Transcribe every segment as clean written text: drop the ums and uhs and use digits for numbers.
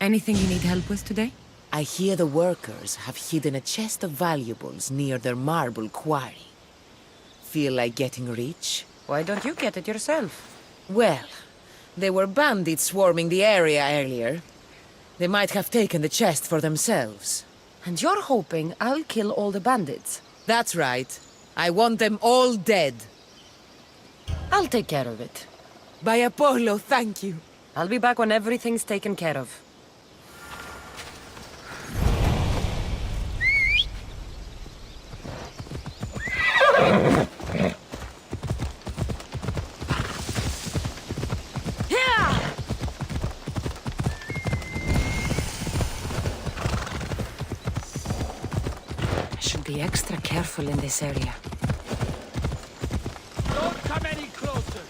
Anything you need help with today? I hear the workers have hidden a chest of valuables near their marble quarry. Feel like getting rich? Why don't you get it yourself? Well, there were bandits swarming the area earlier. They might have taken the chest for themselves. And you're hoping I'll kill all the bandits? That's right. I want them all dead. I'll take care of it. By Apollo, thank you. I'll be back when everything's taken care of. I should be extra careful in this area. Don't come any closer!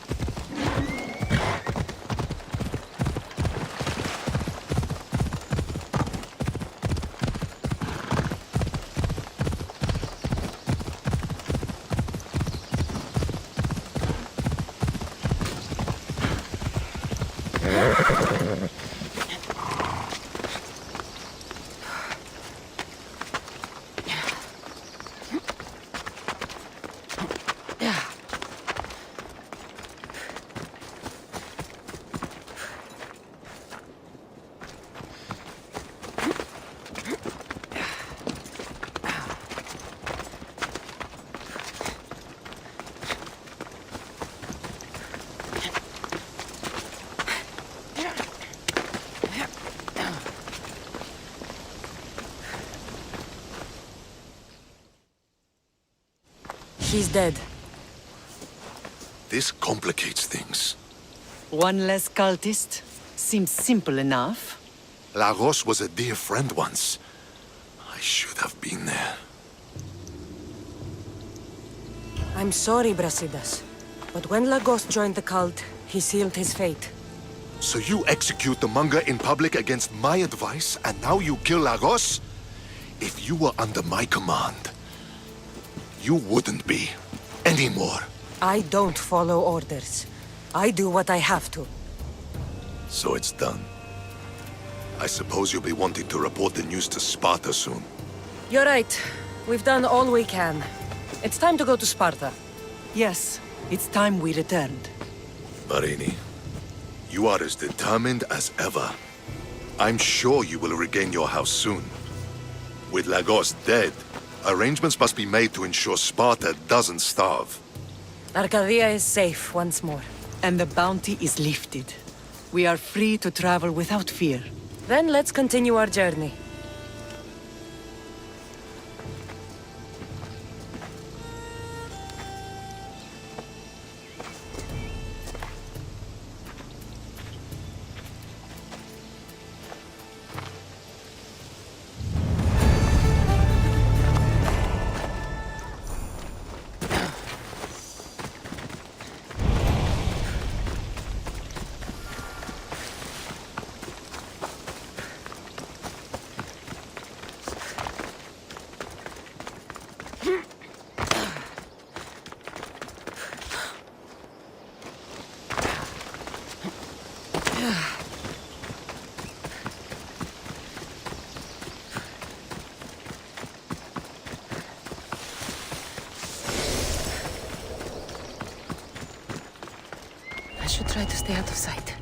She's dead. This complicates things. One less cultist? Seems simple enough. Lagos was a dear friend once. I should have been there. I'm sorry, Brasidas. But when Lagos joined the cult, he sealed his fate. So you execute the manga in public against my advice, and now you kill Lagos? If you were under my command, you wouldn't be anymore. I don't follow orders. I do what I have to. So it's done. I suppose you'll be wanting to report the news to Sparta soon. You're right. We've done all we can. It's time to go to Sparta. Yes, it's time we returned. Marini, you are as determined as ever. I'm sure you will regain your house soon. With Lagos dead, arrangements must be made to ensure Sparta doesn't starve. Arcadia is safe once more. And the bounty is lifted. We are free to travel without fear. Then let's continue our journey. I should try to stay out of sight.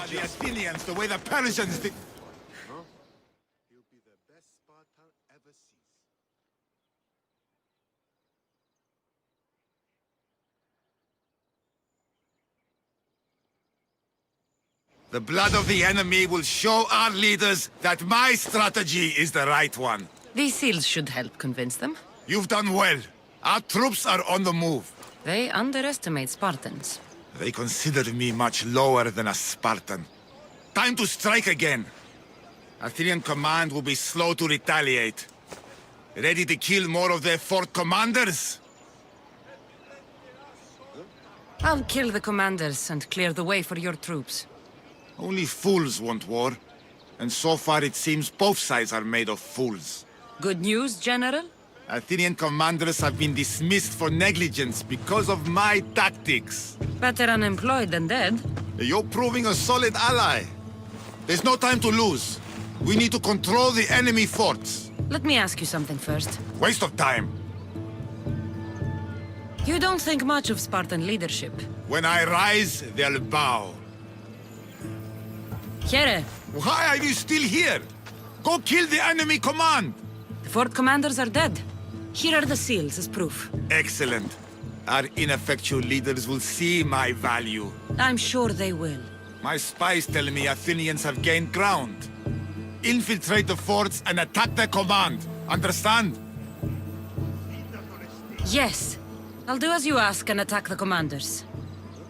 The Athenians, the way the Persians did. He'll be the best Spartan ever sees. The blood of the enemy will show our leaders that my strategy is the right one. These seals should help convince them. You've done well. Our troops are on the move. They underestimate Spartans. They consider me much lower than a Spartan. Time to strike again. Athenian command will be slow to retaliate. Ready to kill more of their fort commanders? I'll kill the commanders and clear the way for your troops. Only fools want war. And so far it seems both sides are made of fools. Good news, General? Athenian commanders have been dismissed for negligence because of my tactics. Better unemployed than dead. You're proving a solid ally. There's no time to lose. We need to control the enemy forts. Let me ask you something first. Waste of time. You don't think much of Spartan leadership. When I rise, they'll bow. Here, Why are you still here? Go kill the enemy command! the fort commanders are dead. Here are the seals as proof. Excellent. Our ineffectual leaders will see my value. I'm sure they will. My spies tell me Athenians have gained ground. Infiltrate the forts and attack their command. Understand? Yes. I'll do as you ask and attack the commanders.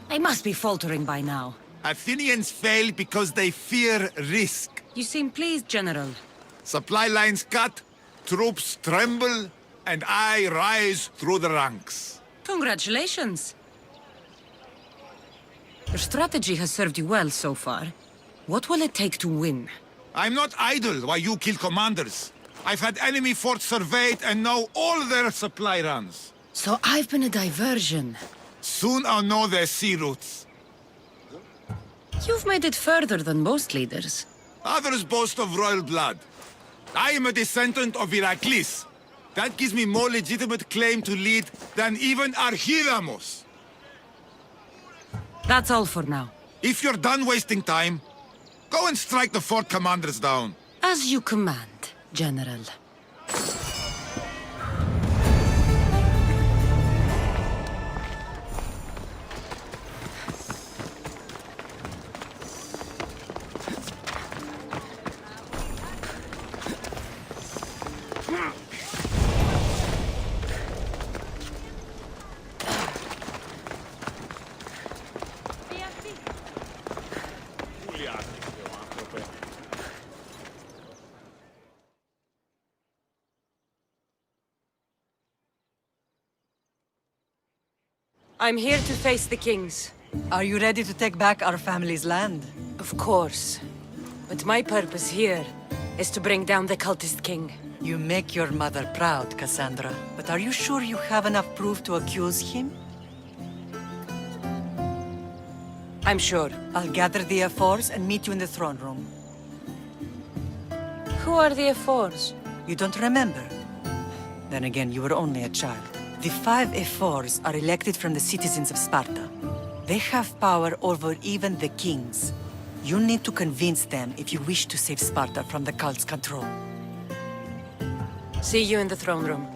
They must be faltering by now. Athenians fail because they fear risk. You seem pleased, General. Supply lines cut, troops tremble, and I rise through the ranks. Congratulations. Your strategy has served you well so far. What will it take to win? I'm not idle while you kill commanders. I've had enemy forts surveyed and know all their supply runs. So I've been a diversion. Soon I'll know their sea routes. You've made it further than most leaders. Others boast of royal blood. I am a descendant of Heracles. That gives me more legitimate claim to lead than even Archidamos. That's all for now. If you're done wasting time, go and strike the fort commanders down. As you command, General. I'm here to face the kings. Are you ready to take back our family's land? Of course. But my purpose here is to bring down the cultist king. You make your mother proud, Cassandra. But are you sure you have enough proof to accuse him? I'm sure. I'll gather the F4s and meet you in the throne room. Who are the F4s? You don't remember? Then again, you were only a child. The 5 F4s are elected from the citizens of Sparta. They have power over even the kings. You need to convince them if you wish to save Sparta from the cult's control. See you in the throne room.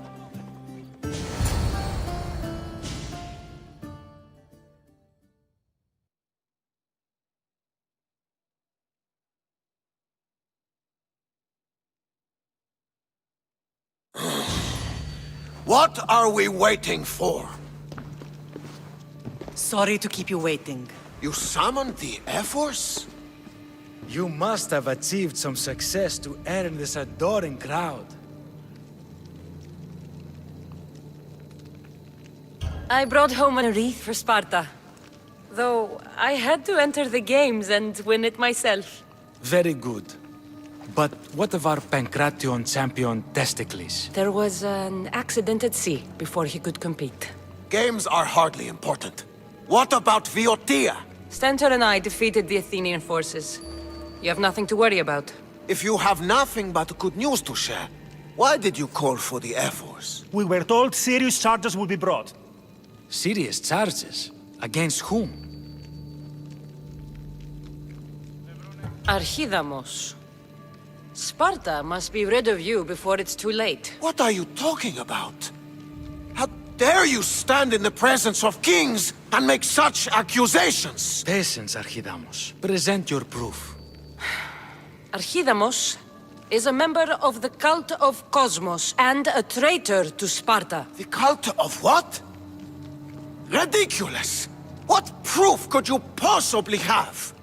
What are we waiting for? Sorry to keep you waiting. You summoned the F-Force? You must have achieved some success to earn this adoring crowd. I brought home a wreath for Sparta. Though I had to enter the games and win it myself. Very good. But what of our Pancration champion Testicles? There was an accident at sea before he could compete. Games are hardly important. What about Viotia? Stentor and I defeated the Athenian forces. You have nothing to worry about. If you have nothing but good news to share, why did you call for the F-Force? We were told serious charges would be brought. Serious charges? Against whom? Archidamos. Sparta must be rid of you before it's too late. What are you talking about? How dare you stand in the presence of kings and make such accusations? Patience, Archidamos. Present your proof. Archidamos is a member of the cult of Cosmos and a traitor to Sparta. The cult of what? Ridiculous! What proof could you possibly have?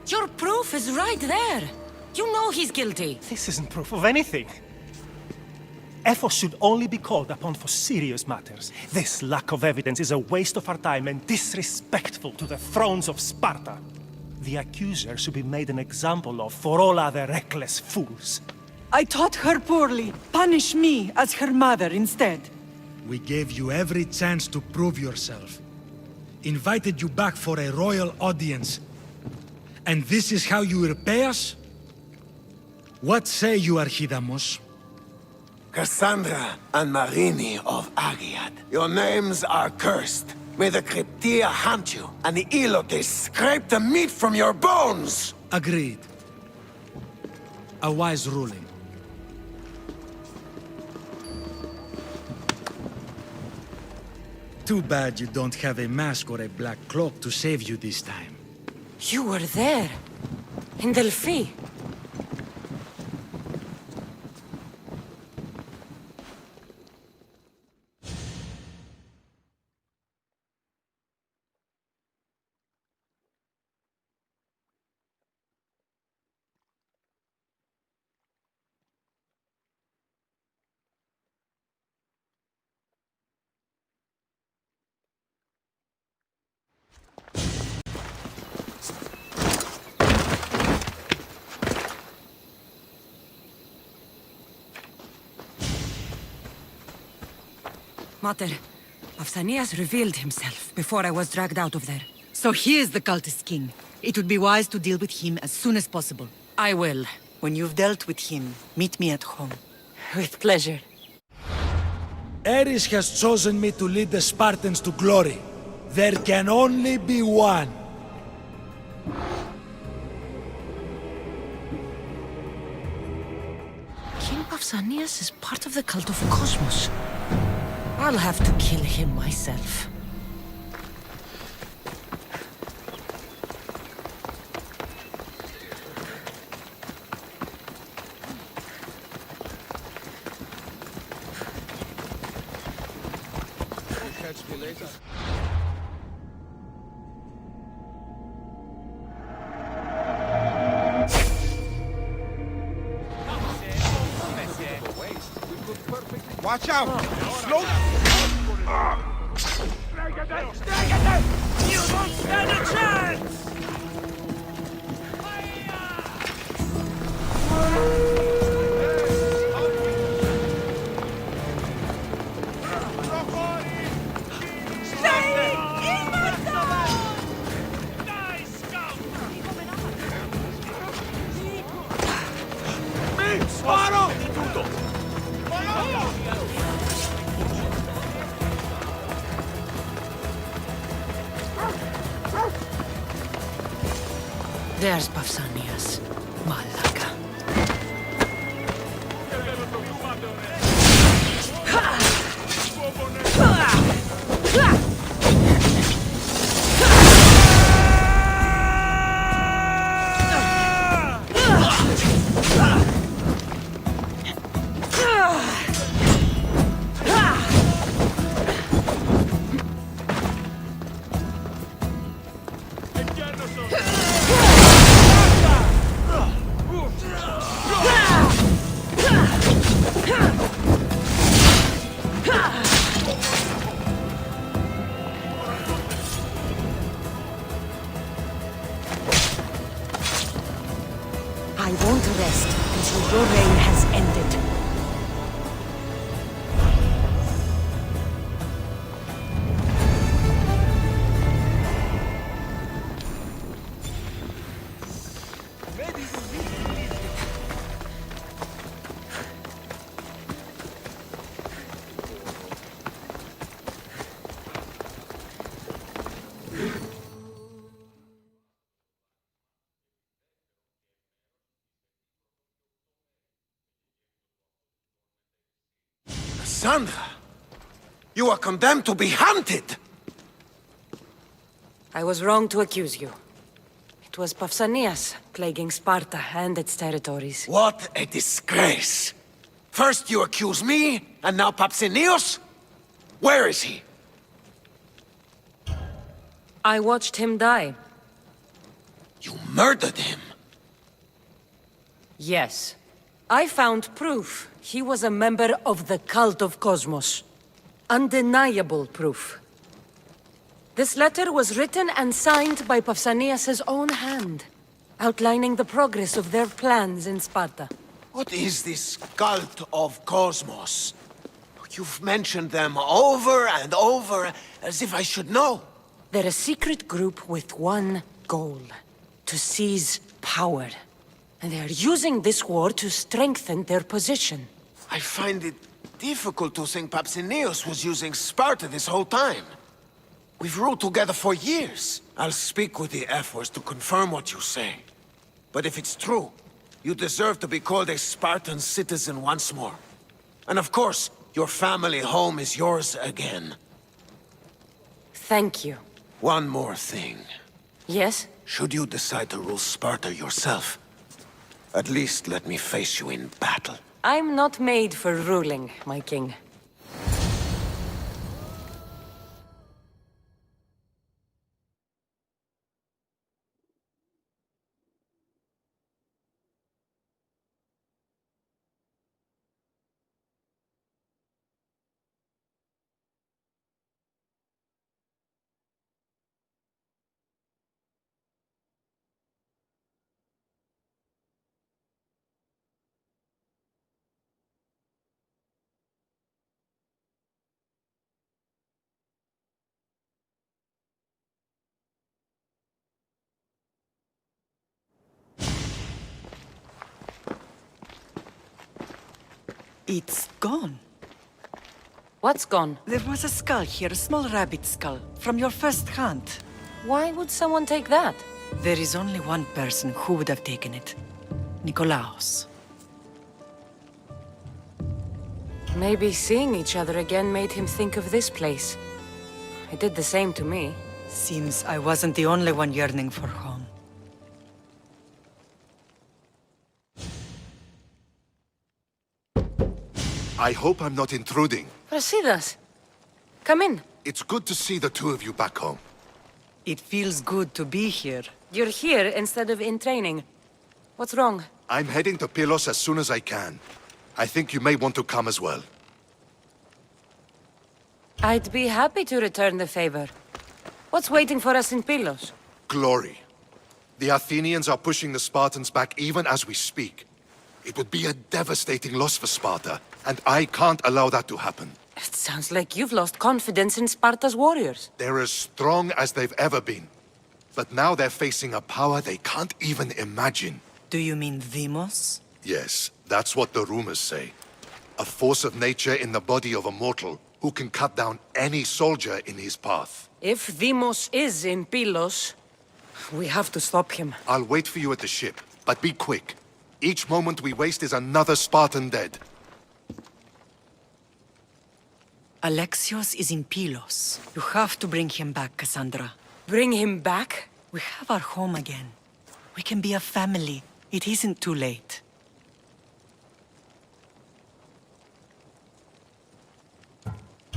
Your proof is right there. You know he's guilty. This isn't proof of anything. Ephos should only be called upon for serious matters. This lack of evidence is a waste of our time and disrespectful to the thrones of Sparta. The accuser should be made an example of for all other reckless fools. I taught her poorly. Punish me as her mother instead. We gave you every chance to prove yourself. Invited you back for a royal audience. And this is how you repay us? What say you, Archidamos? Cassandra and Marini of Agiad, your names are cursed. May the Cryptia hunt you, and the Elotes scrape the meat from your bones! Agreed. A wise ruling. Too bad you don't have a mask or a black cloak to save you this time. You were there, in Delphi. Mater, Pausanias revealed himself before I was dragged out of there. So he is the cultist king. It would be wise to deal with him as soon as possible. I will. When you've dealt with him, meet me at home. With pleasure. Ares has chosen me to lead the Spartans to glory. There can only be one. King Pausanias is part of the cult of Cosmos. I'll have to kill him myself. Watch out! Slow! You don't stand a chance! There's Pausanias. Malaka. I won't rest until your reign has ended. Cassandra, you are condemned to be hunted! I was wrong to accuse you. It was Pausanias plaguing Sparta and its territories. What a disgrace! First you accuse me, and now Pausanias? Where is he? I watched him die. You murdered him! Yes. I found proof he was a member of the cult of Cosmos. Undeniable proof. This letter was written and signed by Pausanias' own hand, outlining the progress of their plans in Sparta. What is this cult of Cosmos? You've mentioned them over and over, as if I should know. They're a secret group with one goal: to seize power. And they are using this war to strengthen their position. I find it difficult to think Pausanias was using Sparta this whole time. We've ruled together for years. I'll speak with the F-Wars to confirm what you say. But if it's true, you deserve to be called a Spartan citizen once more. And of course, your family home is yours again. Thank you. One more thing. Yes? Should you decide to rule Sparta yourself, at least let me face you in battle. I'm not made for ruling, my king. It's gone. What's gone? There was a skull here, a small rabbit skull, from your first hunt. Why would someone take that? There is only one person who would have taken it. Nikolaos. Maybe seeing each other again made him think of this place. It did the same to me. Seems I wasn't the only one yearning for home. I hope I'm not intruding. Brasidas, come in. It's good to see the two of you back home. It feels good to be here. You're here instead of in training. What's wrong? I'm heading to Pylos as soon as I can. I think you may want to come as well. I'd be happy to return the favor. What's waiting for us in Pylos? Glory. The Athenians are pushing the Spartans back even as we speak. It would be a devastating loss for Sparta, and I can't allow that to happen. It sounds like you've lost confidence in Sparta's warriors. They're as strong as they've ever been. But now they're facing a power they can't even imagine. Do you mean Demos? Yes, that's what the rumors say. A force of nature in the body of a mortal who can cut down any soldier in his path. If Demos is in Pylos, we have to stop him. I'll wait for you at the ship, but be quick. Each moment we waste is another Spartan dead. Alexios is in Pylos. You have to bring him back, Cassandra. Bring him back? We have our home again. We can be a family. It isn't too late.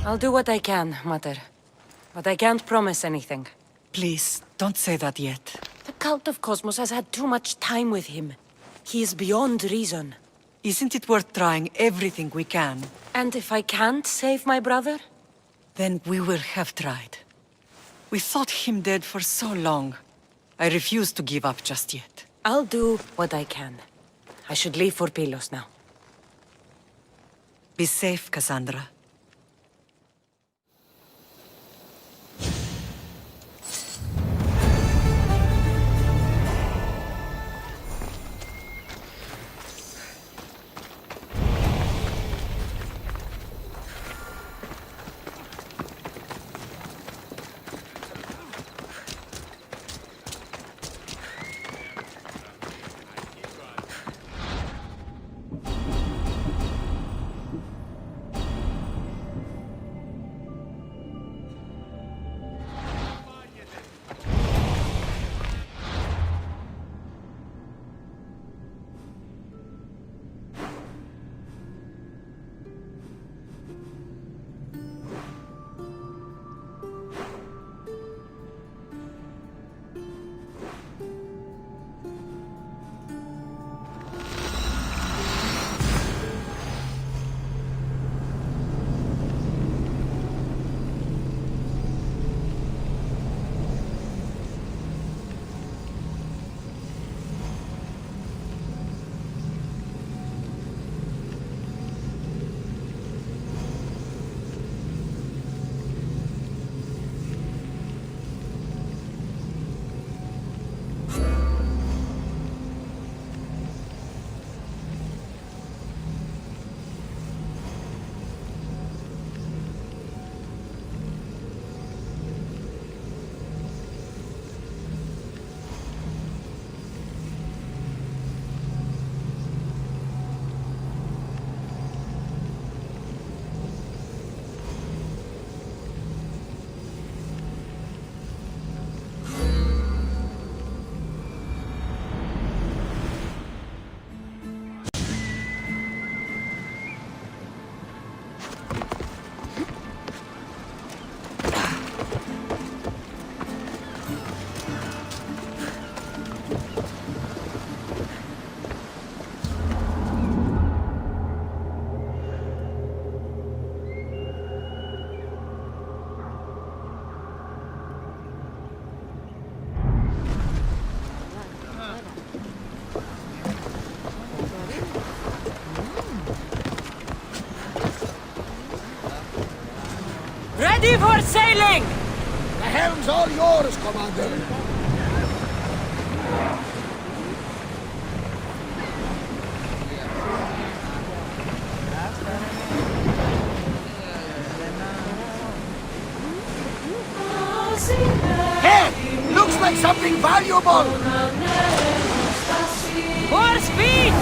I'll do what I can, Mater. But I can't promise anything. Please, don't say that yet. The cult of Cosmos has had too much time with him. He is beyond reason. Isn't it worth trying everything we can? And if I can't save my brother? Then we will have tried. We thought him dead for so long. I refuse to give up just yet. I'll do what I can. I should leave for Pylos now. Be safe, Cassandra. Ready for sailing! The helm's all yours, Commander. something valuable! More speed!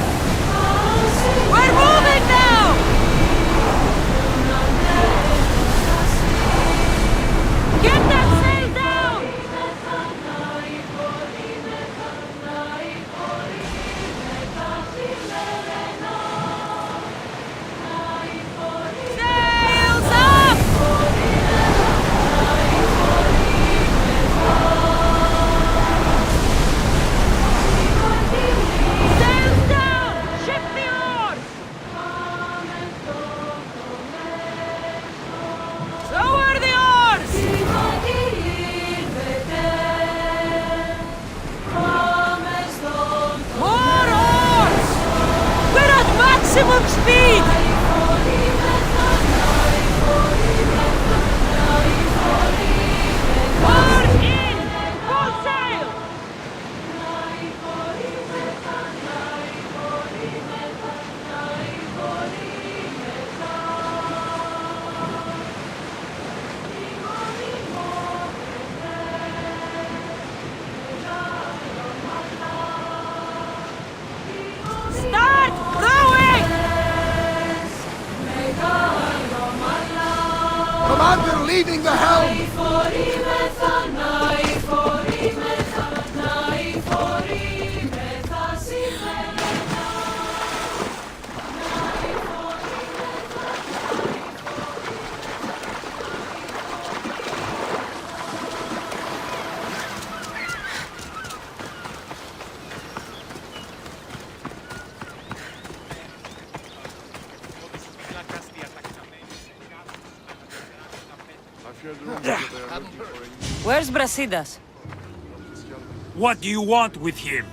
We're moving now! Get that sail down! Sails up! Sails down! Ship the oars! Lower the oars! More oars! We're at maximum speed! Oars in! Full sail! Start rowing! Commander leading the helm! Where's Brasidas? What do you want with him?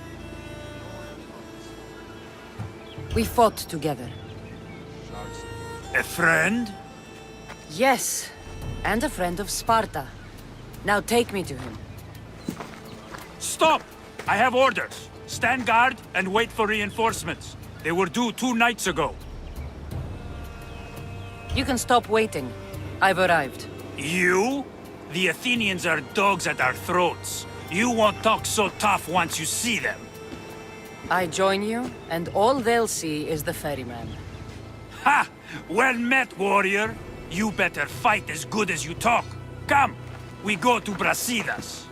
We fought together. A friend? Yes, and a friend of Sparta. Now take me to him. Stop! I have orders. Stand guard and wait for reinforcements. They were due 2 nights ago. You can stop waiting. I've arrived. You? The Athenians are dogs at our throats. You won't talk so tough once you see them. I join you, and all they'll see is the ferryman. Ha! Well met, warrior. You better fight as good as you talk. Come, we go to Brasidas.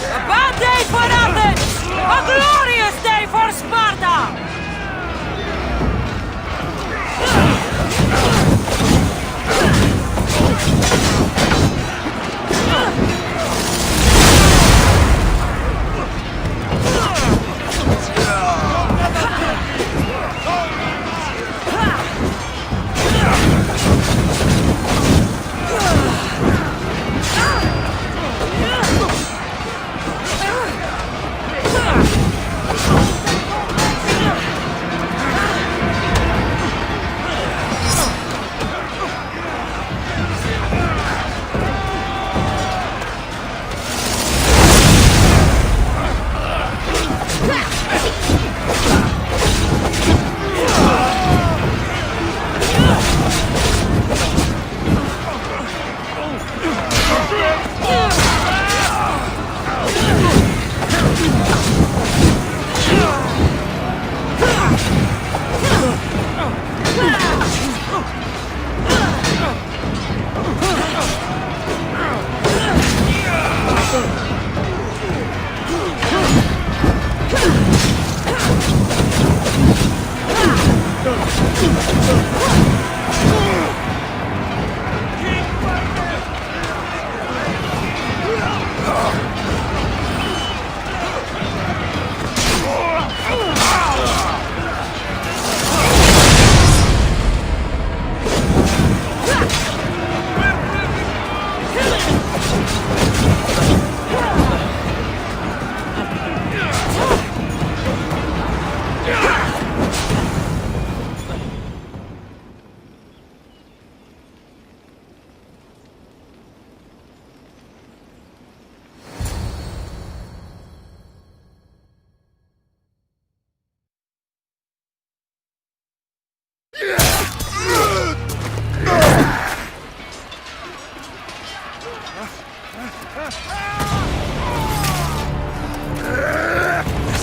A bad day for Athens! A glorious day for Sparta!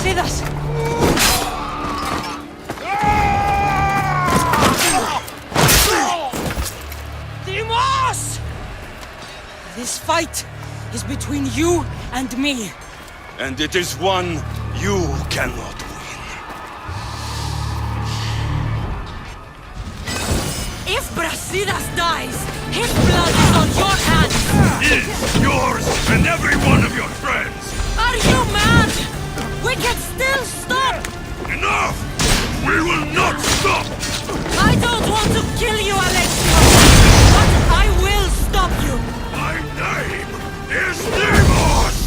Sidas! Dimos! This fight is between you and me. And it is one you cannot win. If Brasidas dies, his blood is on your hands! His, yours, and every one of your friends! Are you mad? We can still stop! Enough! We will not stop! I don't want to kill you, Alexio! But I will stop you! My name is Demos!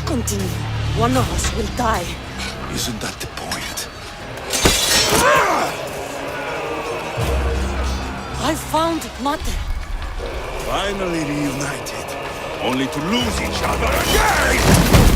Continue. One of us will die. Isn't that the point? I found Mate. Finally reunited, only to lose each other again!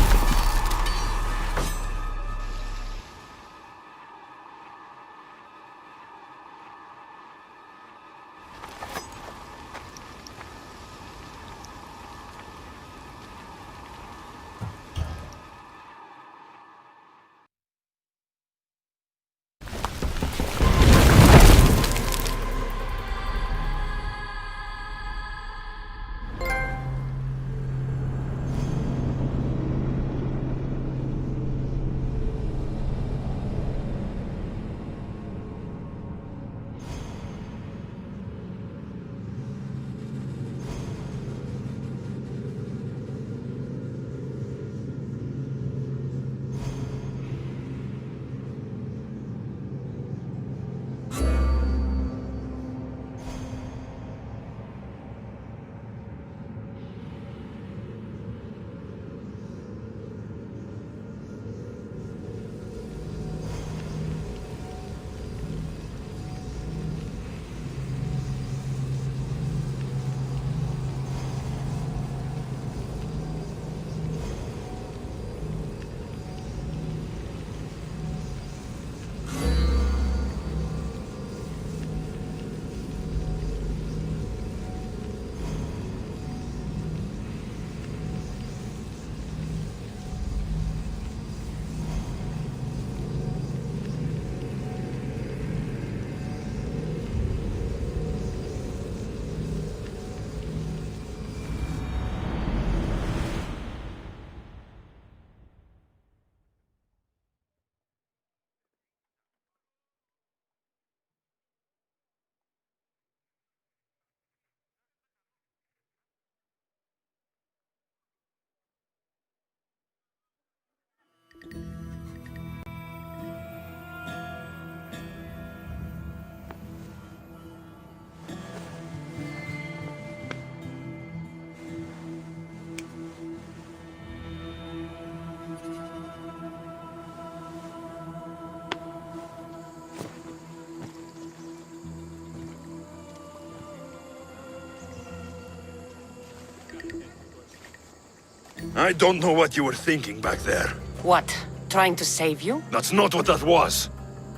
I don't know what you were thinking back there. What? Trying to save you? That's not what that was.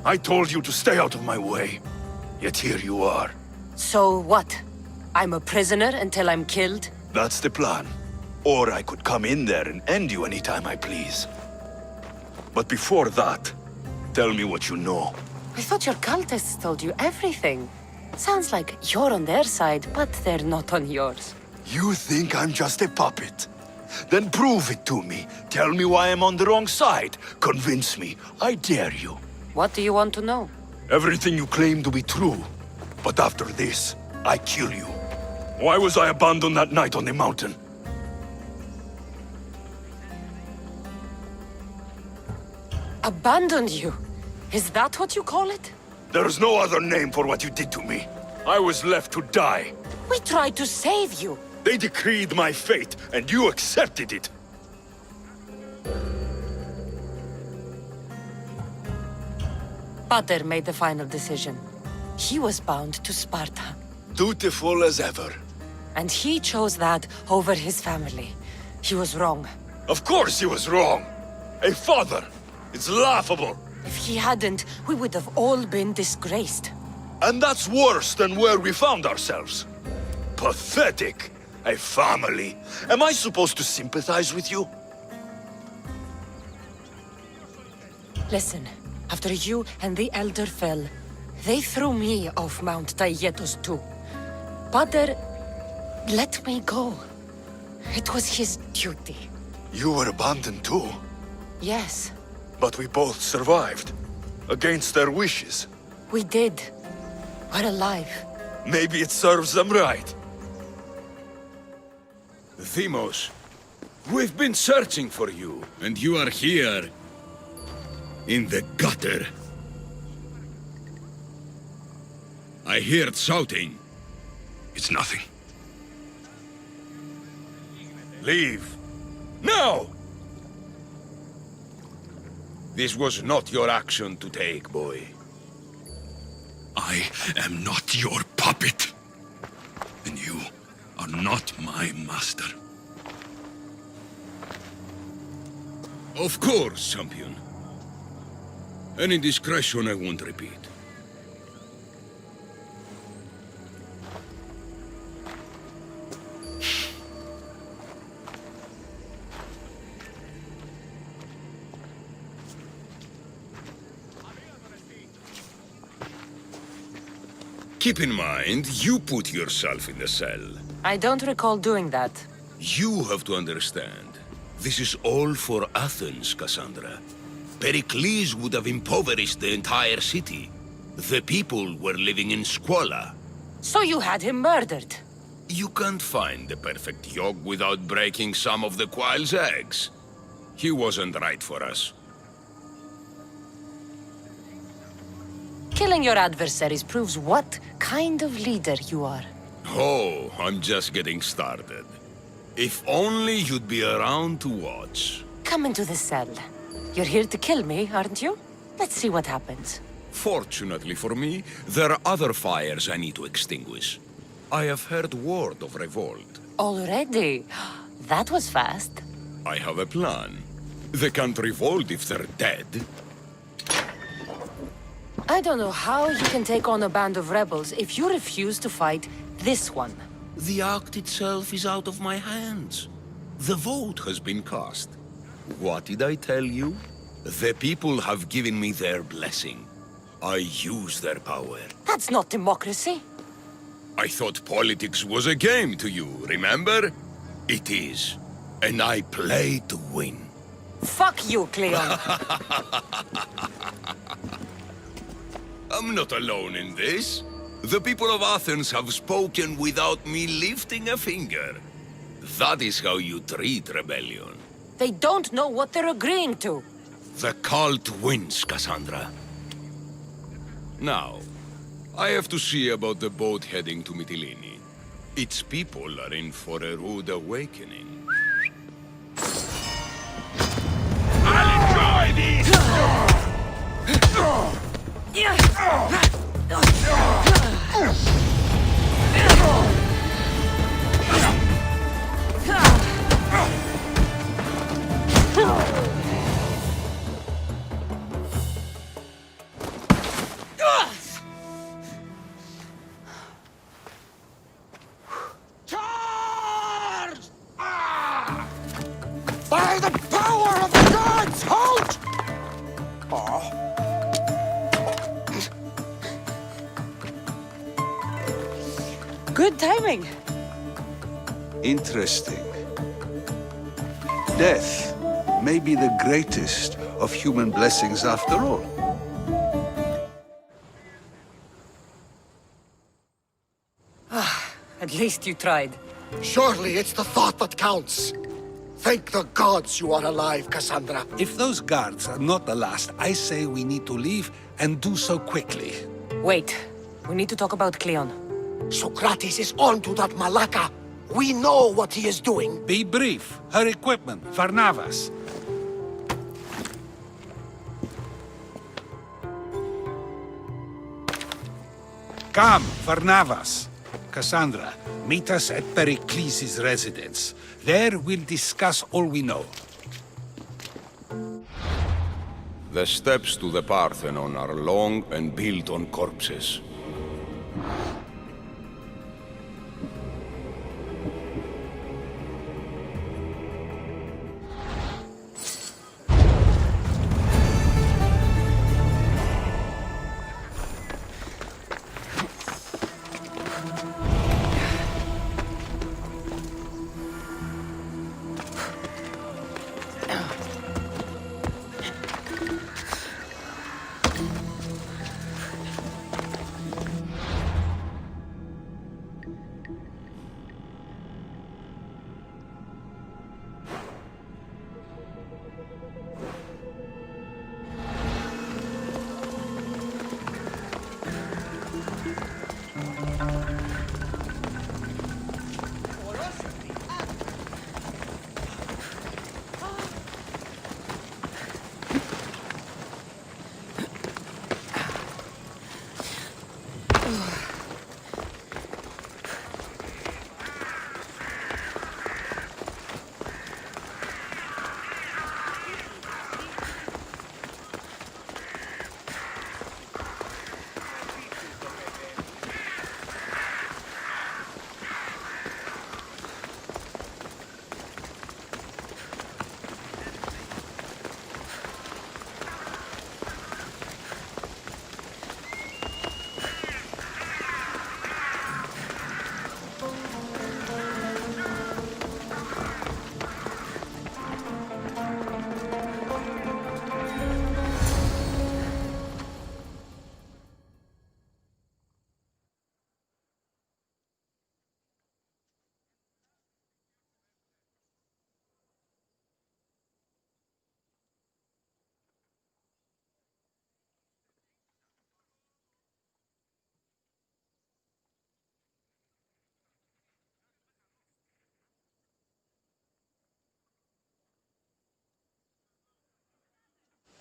I told you to stay out of my way. Yet here you are. So what? I'm a prisoner until I'm killed? That's the plan. Or I could come in there and end you anytime I please. But before that, tell me what you know. I thought your cultists told you everything. Sounds like you're on their side, but they're not on yours. You think I'm just a puppet? Then prove it to me. Tell me why I'm on the wrong side. Convince me. I dare you. What do you want to know? Everything you claim to be true. But after this, I kill you. Why was I abandoned that night on the mountain? Abandoned you? Is that what you call it? There's no other name for what you did to me. I was left to die. We tried to save you. They decreed my fate, and you accepted it. Pater made the final decision. He was bound to Sparta. Dutiful as ever. And he chose that over his family. He was wrong. Of course he was wrong. A father. It's laughable. If he hadn't, we would have all been disgraced. And that's worse than where we found ourselves. Pathetic. A family. Am I supposed to sympathize with you? Listen, after you and the Elder fell, they threw me off Mount Taygetos too. Pater let me go. It was his duty. You were abandoned too. Yes, But we both survived. Against their wishes. we did. We're alive. Maybe it serves them right. Themos, we've been searching for you, and you are here. In the gutter. I heard shouting. It's nothing. Leave. Now! This was not your action to take, boy. I am not your puppet. And you are not my master. Of course, champion. Any indiscretion I won't repeat. Keep in mind, you put yourself in the cell. I don't recall doing that. You have to understand. This is all for Athens, Cassandra. Pericles would have impoverished the entire city. The people were living in squalor. So you had him murdered? You can't find the perfect yolk without breaking some of the quail's eggs. He wasn't right for us. Killing your adversaries proves what kind of leader you are. Oh, I'm just getting started. If only you'd be around to watch. Come into the cell. You're here to kill me, aren't you? Let's see what happens. Fortunately for me, there are other fires I need to extinguish. I have heard word of revolt. Already? That was fast. I have a plan. They can't revolt if they're dead. I don't know how you can take on a band of rebels if you refuse to fight this one. The act itself is out of my hands. The vote has been cast. What did I tell you? The people have given me their blessing. I use their power. That's not democracy. I thought politics was a game to you, remember? It is. And I play to win. Fuck you, Cleon. I'm not alone in this. The people of Athens have spoken without me lifting a finger. That is how you treat rebellion. They don't know what they're agreeing to. The cult wins, Cassandra. Now, I have to see about the boat heading to Mytilene. Its people are in for a rude awakening. I'll enjoy these! Good timing. Interesting. Death may be the greatest of human blessings after all. At least you tried. Surely it's the thought that counts. Thank the gods you are alive, Cassandra. If those guards are not the last, I say we need to leave and do so quickly. Wait. We need to talk about Cleon. Socrates is on to that Malaka. We know what he is doing. Be brief. Her equipment, Varnavas. Come, Varnavas. Cassandra, meet us at Pericles' residence. There we'll discuss all we know. The steps to the Parthenon are long and built on corpses.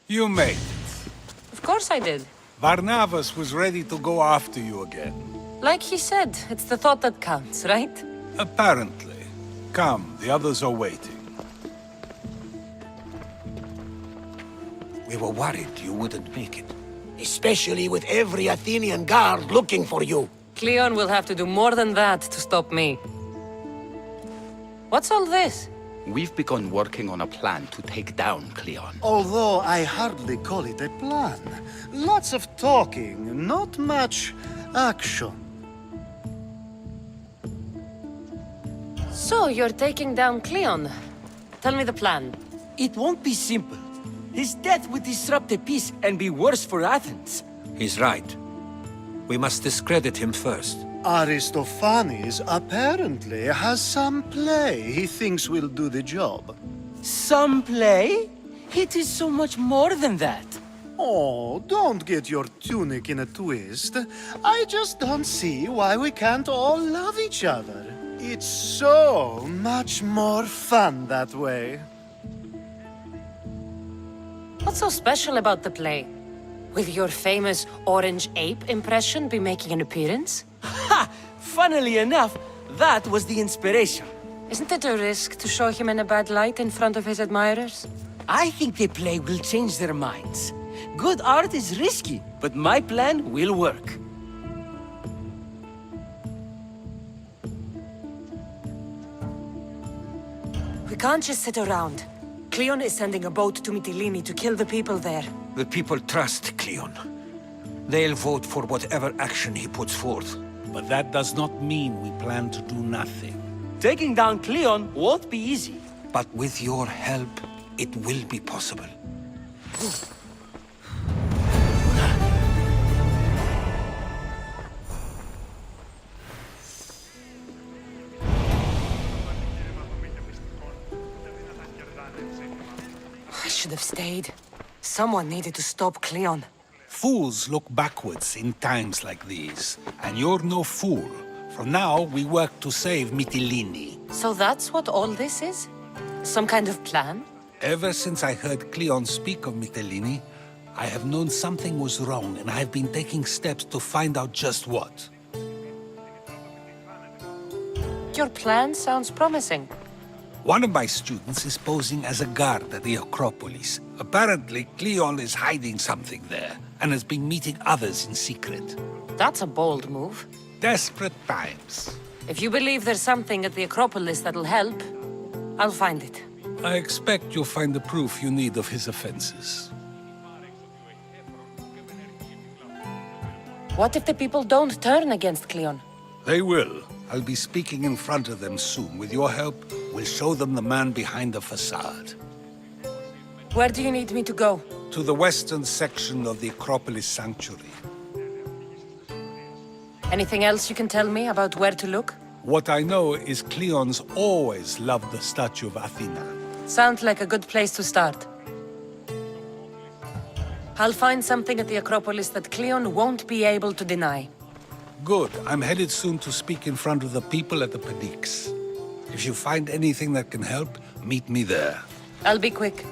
You made it. Of course I did. Varnavas was ready to go after you again. Like he said, it's the thought that counts, right? Apparently. Come, the others are waiting. We were worried you wouldn't make it. Especially with every Athenian guard looking for you. Cleon will have to do more than that to stop me. What's all this? We've begun working on a plan to take down Cleon. Although I hardly call it a plan. Lots of talking, not much action. So, you're taking down Cleon. Tell me the plan. It won't be simple. His death would disrupt the peace and be worse for Athens. He's right. We must discredit him first. Aristophanes apparently has some play he thinks will do the job. Some play? It is so much more than that. Oh, don't get your tunic in a twist. I just don't see why we can't all love each other. It's so much more fun that way. What's so special about the play? Will your famous orange ape impression be making an appearance? Ha! Funnily enough, that was the inspiration. Isn't it a risk to show him in a bad light in front of his admirers? I think the play will change their minds. Good art is risky, but my plan will work. We can't just sit around. Cleon is sending a boat to Mytilene to kill the people there. The people trust Cleon. They'll vote for whatever action he puts forth. but that does not mean we plan to do nothing. Taking down Cleon won't be easy. But with your help, it will be possible. I should have stayed. Someone needed to stop Cleon. Fools look backwards in times like these, and you're no fool. From now, we work to save Mytilene. So that's what all this is? Some kind of plan? Ever since I heard Cleon speak of Mytilene, I have known something was wrong, and I have been taking steps to find out just what. Your plan sounds promising. One of my students is posing as a guard at the Acropolis. Apparently, Cleon is hiding something there, and has been meeting others in secret. That's a bold move. Desperate times. If you believe there's something at the Acropolis that'll help, I'll find it. I expect you'll find the proof you need of his offenses. What if the people don't turn against Cleon? They will. I'll be speaking in front of them soon. With your help, we'll show them the man behind the facade. Where do you need me to go? To the western section of the Acropolis Sanctuary. Anything else you can tell me about where to look? What I know is Cleon's always loved the statue of Athena. Sounds like a good place to start. I'll find something at the Acropolis that Cleon won't be able to deny. Good. I'm headed soon to speak in front of the people at the Pnyx. If you find anything that can help, meet me there. I'll be quick.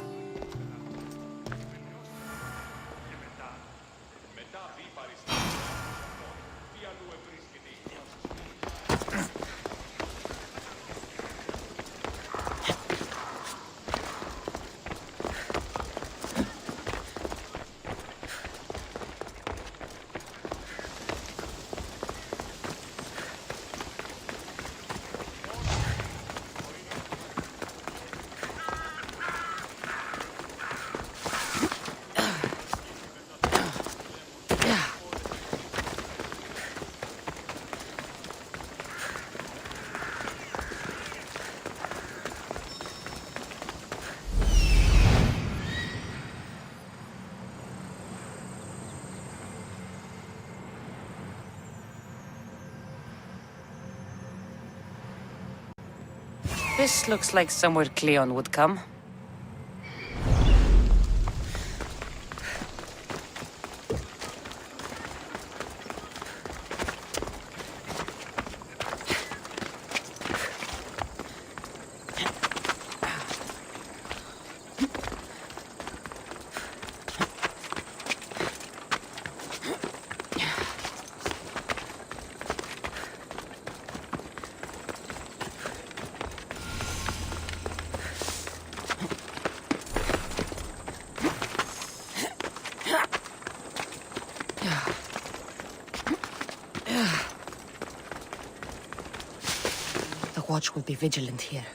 This looks like somewhere Cleon would come. The watch will be vigilant here.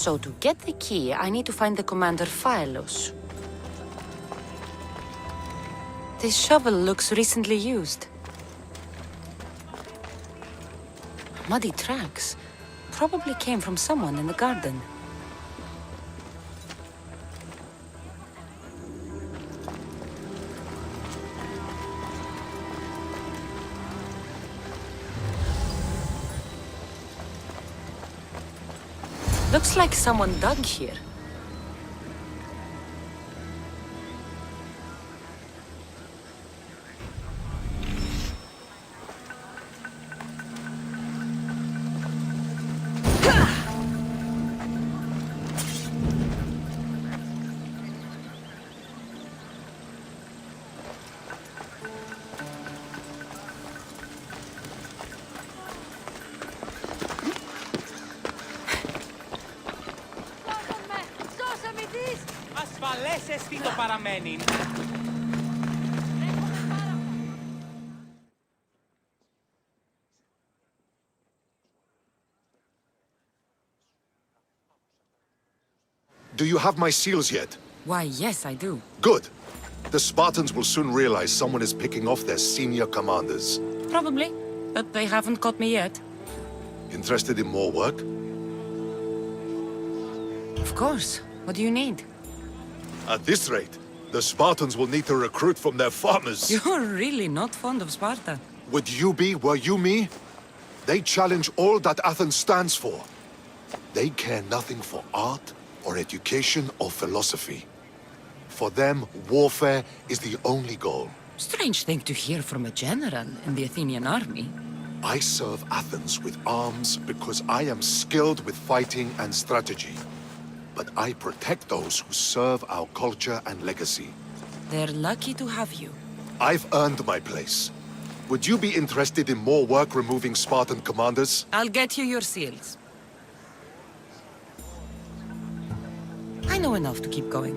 So to get the key, I need to find the commander Phylos. This shovel looks recently used. Muddy tracks. Probably came from someone in the garden. Looks like someone dug here. Ασφαλές εστί το παραμένειν. Do you have my seals yet? Why, yes, I do. Good. The Spartans will soon realize someone is picking off their senior commanders. Probably, but they haven't caught me yet. Interested in more work? Of course. What do you need? At this rate, the Spartans will need to recruit from their farmers. You're really not fond of Sparta. Would you be, were you me? They challenge all that Athens stands for. They care nothing for art, or education, or philosophy. For them, warfare is the only goal. Strange thing to hear from a general in the Athenian army. I serve Athens with arms because I am skilled with fighting and strategy. But I protect those who serve our culture and legacy. They're lucky to have you. I've earned my place. Would you be interested in more work removing Spartan commanders? I'll get you your seals. I know enough to keep going.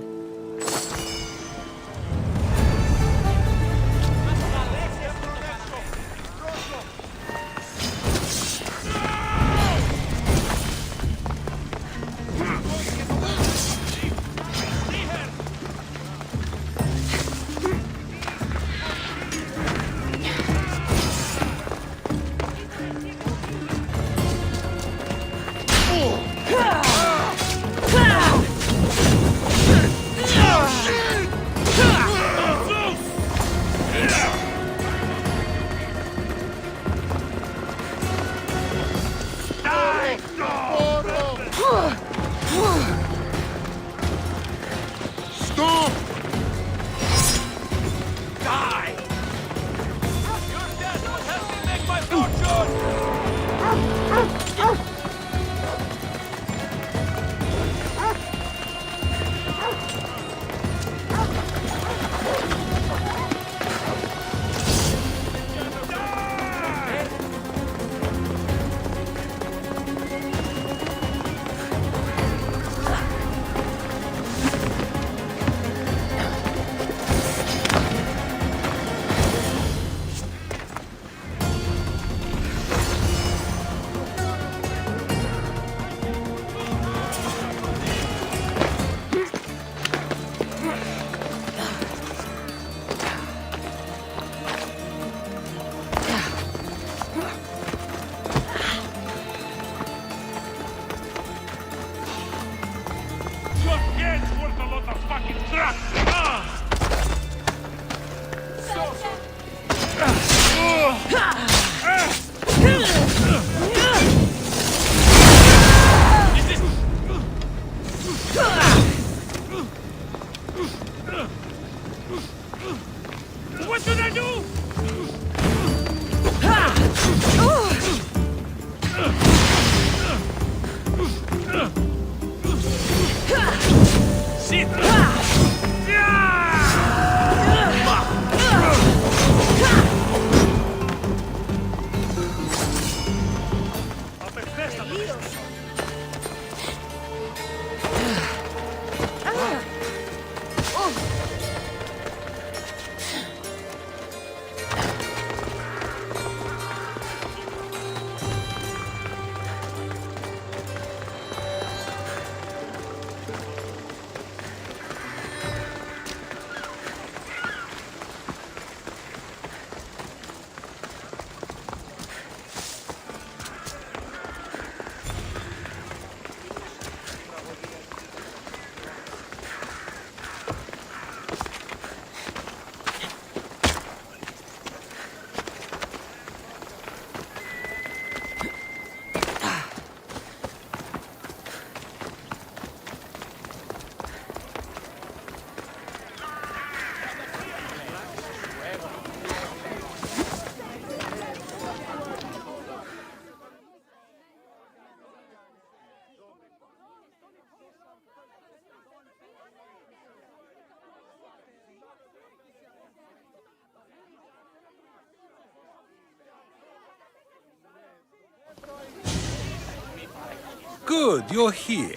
Good, you're here.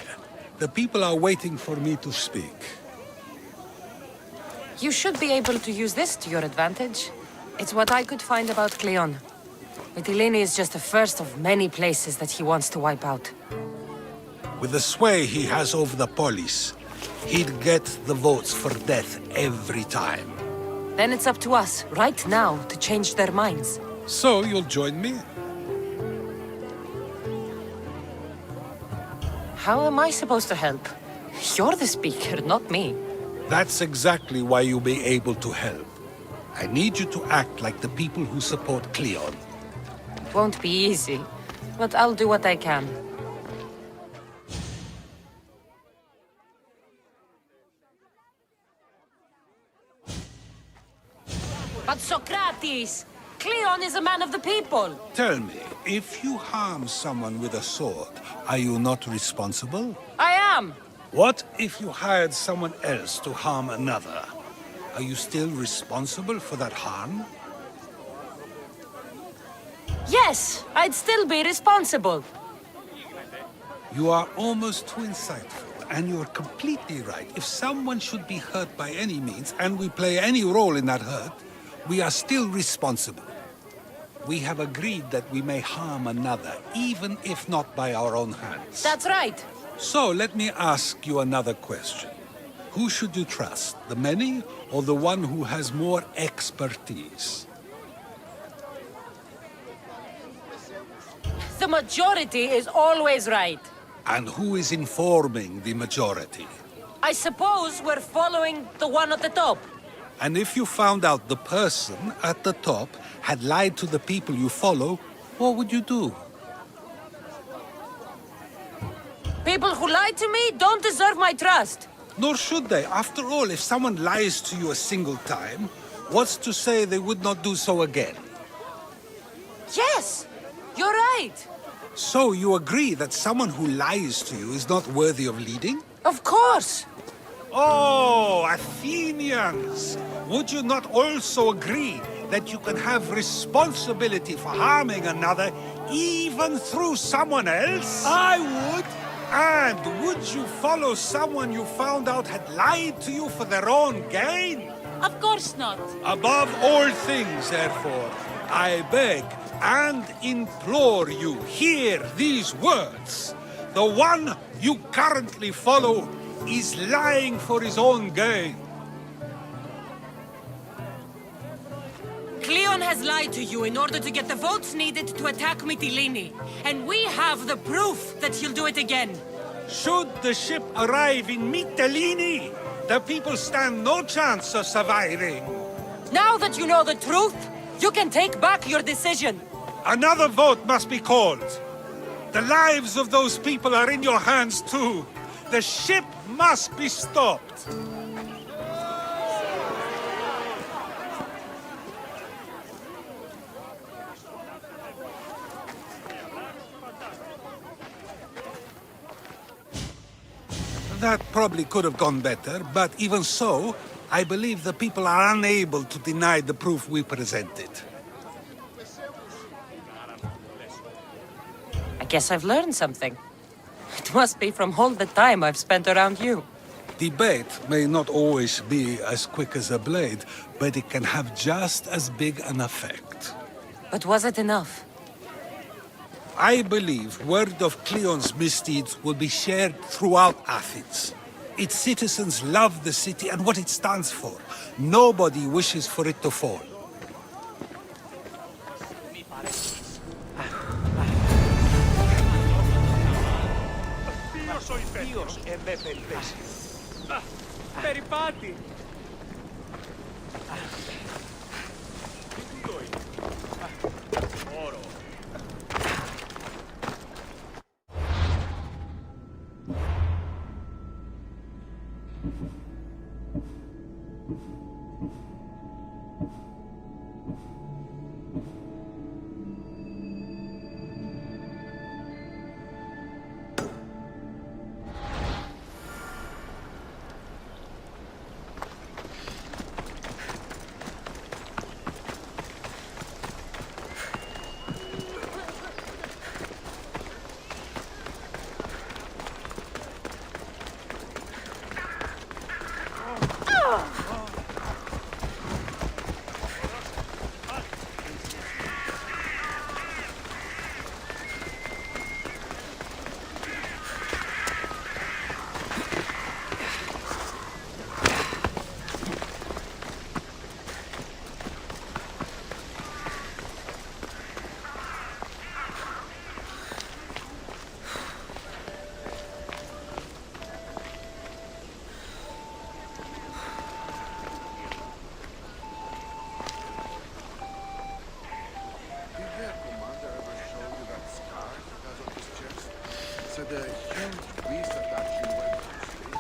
The people are waiting for me to speak. You should be able to use this to your advantage. It's what I could find about Cleon. Mytilene is just the first of many places that he wants to wipe out. With the sway he has over the polis, he'd get the votes for death every time. Then it's up to us, right now, to change their minds. So you'll join me? How am I supposed to help? You're the speaker, not me. That's exactly why you'll be able to help. I need you to act like the people who support Cleon. It won't be easy, but I'll do what I can. But Socrates! Cleon is a man of the people! Tell me, if you harm someone with a sword, are you not responsible? I am! What if you hired someone else to harm another? Are you still responsible for that harm? Yes, I'd still be responsible. You are almost too insightful, and you are completely right. If someone should be hurt by any means, and we play any role in that hurt, we are still responsible. We have agreed that we may harm another, even if not by our own hands. That's right. So, let me ask you another question. Who should you trust, the many or the one who has more expertise? The majority is always right. And who is informing the majority? I suppose we're following the one at the top. And if you found out the person at the top had lied to the people you follow, what would you do? People who lie to me don't deserve my trust. Nor should they. After all, if someone lies to you a single time, what's to say they would not do so again? Yes, you're right. So you agree that someone who lies to you is not worthy of leading? Of course. Oh, Athenians! Would you not also agree that you can have responsibility for harming another even through someone else? I would! And would you follow someone you found out had lied to you for their own gain? Of course not. Above all things, therefore, I beg and implore you, hear these words. The one you currently follow is lying for his own gain. Cleon has lied to you in order to get the votes needed to attack Mytilene. And we have the proof that he'll do it again. Should the ship arrive in Mytilene, the people stand no chance of surviving. Now that you know the truth, you can take back your decision. Another vote must be called. The lives of those people are in your hands too. The ship must be stopped. That probably could have gone better, but even so, I believe the people are unable to deny the proof we presented. I guess I've learned something. It must be from all the time I've spent around you. Debate may not always be as quick as a blade, but it can have just as big an effect. But was it enough? I believe word of Cleon's misdeeds will be shared throughout Athens. Its citizens love the city and what it stands for. Nobody wishes for it to fall. Περιπάτη! said a huge beast attraction went on the street.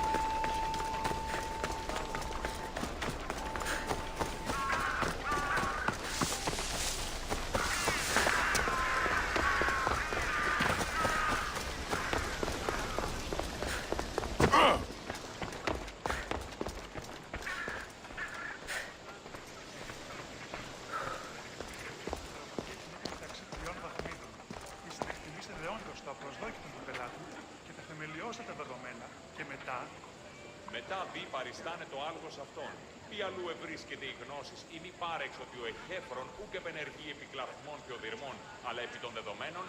Μετά δι παριστάνε το άλγος αυτόν. Πι αλλού ευρίσκεται η γνώσης ή μη πάρεξ ότι ο εχέφρον ούκ επενεργεί επί κλαθμών και οδυρμών, αλλά επί των δεδομένων